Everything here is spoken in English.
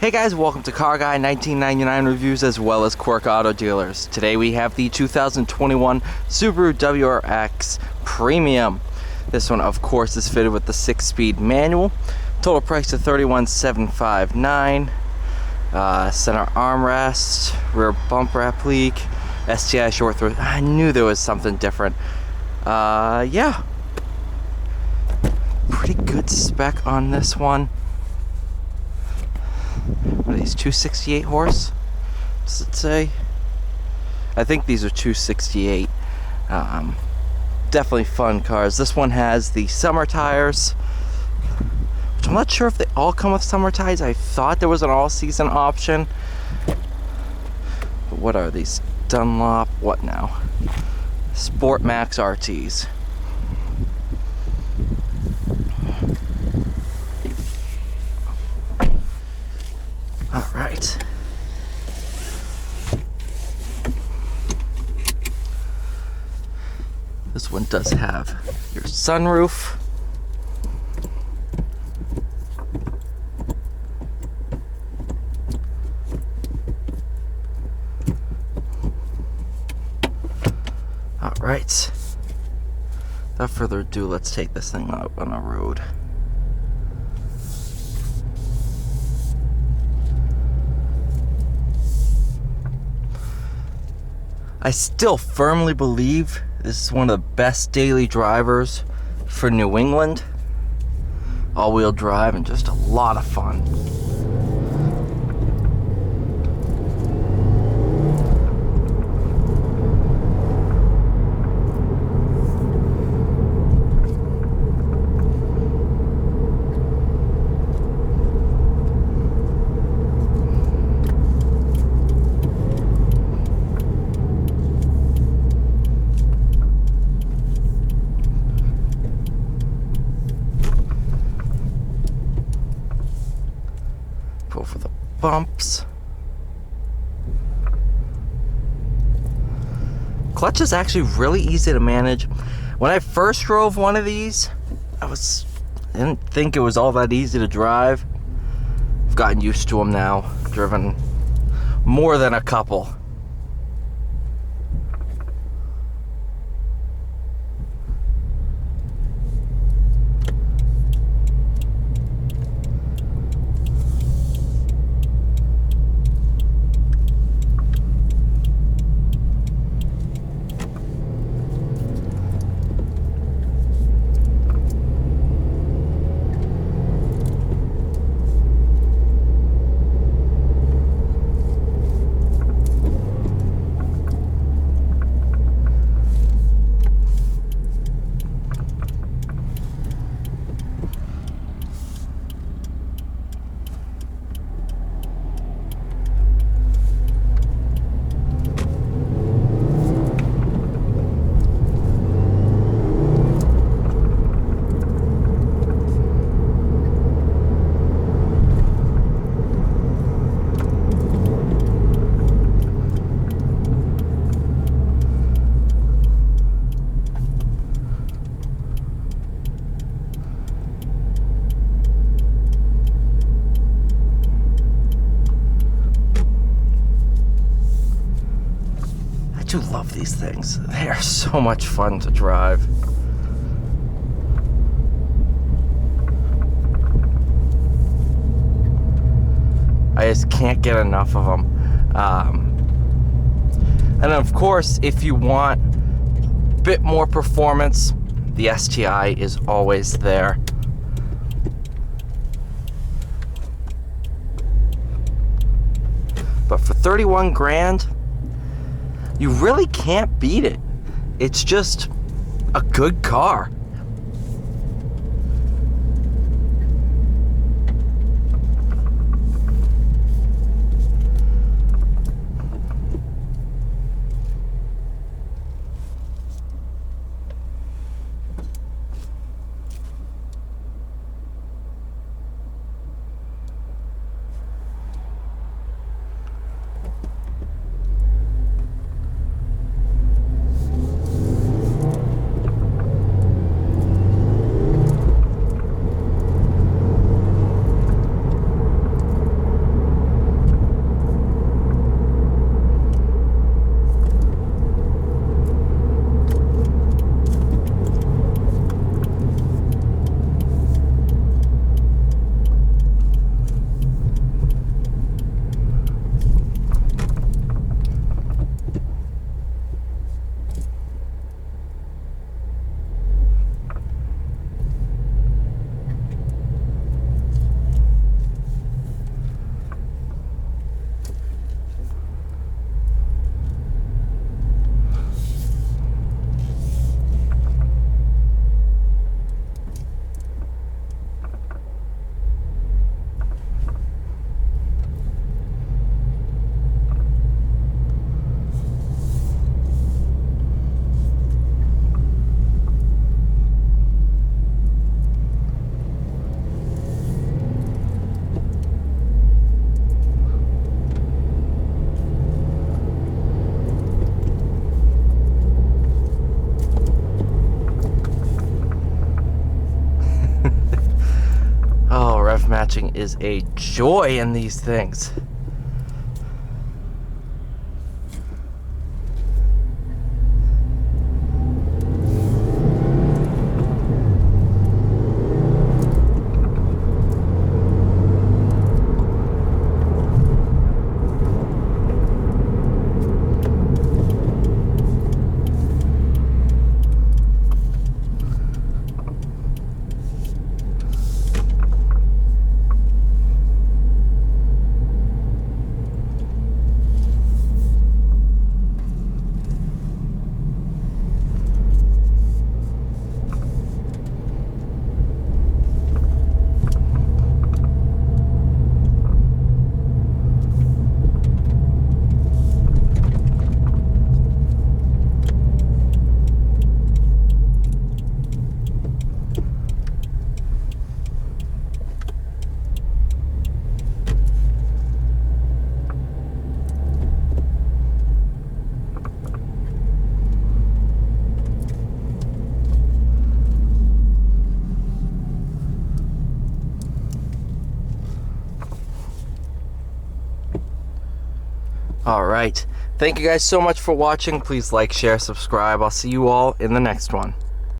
Hey guys, welcome to Car Guy 1999 Reviews as well as Quirk Auto Dealers. Today we have the 2021 Subaru WRX Premium. This one of course is fitted with the 6-speed manual. Total price of $31,759. Center armrest, rear bumper applique, STI short throw. I knew there was something different. Yeah. Pretty good spec on this one. What are these, 268 horse? Does it say? I think these are 268. Definitely fun cars. This one has the summer tires, which I'm not sure if they all come with summer tires. I thought there was an all-season option. But what are these? Dunlop, what now? Sport Max RTs. Alright. This one does have your sunroof. Alright. Without further ado, let's take this thing out on the road. I still firmly believe this is one of the best daily drivers for New England. All-wheel drive and just a lot of fun. For the bumps. Clutch is actually really easy to manage. When I first drove one of these, I didn't think it was all that easy to drive. I've gotten used to them now. Driven more than a couple. I do love these things. They are so much fun to drive. I just can't get enough of them. And of course, if you want a bit more performance, the STI is always there. But for 31 grand, you really can't beat it. It's just a good car. Clutching is a joy in these things. Alright, thank you guys so much for watching. Please like, share, subscribe. I'll see you all in the next one.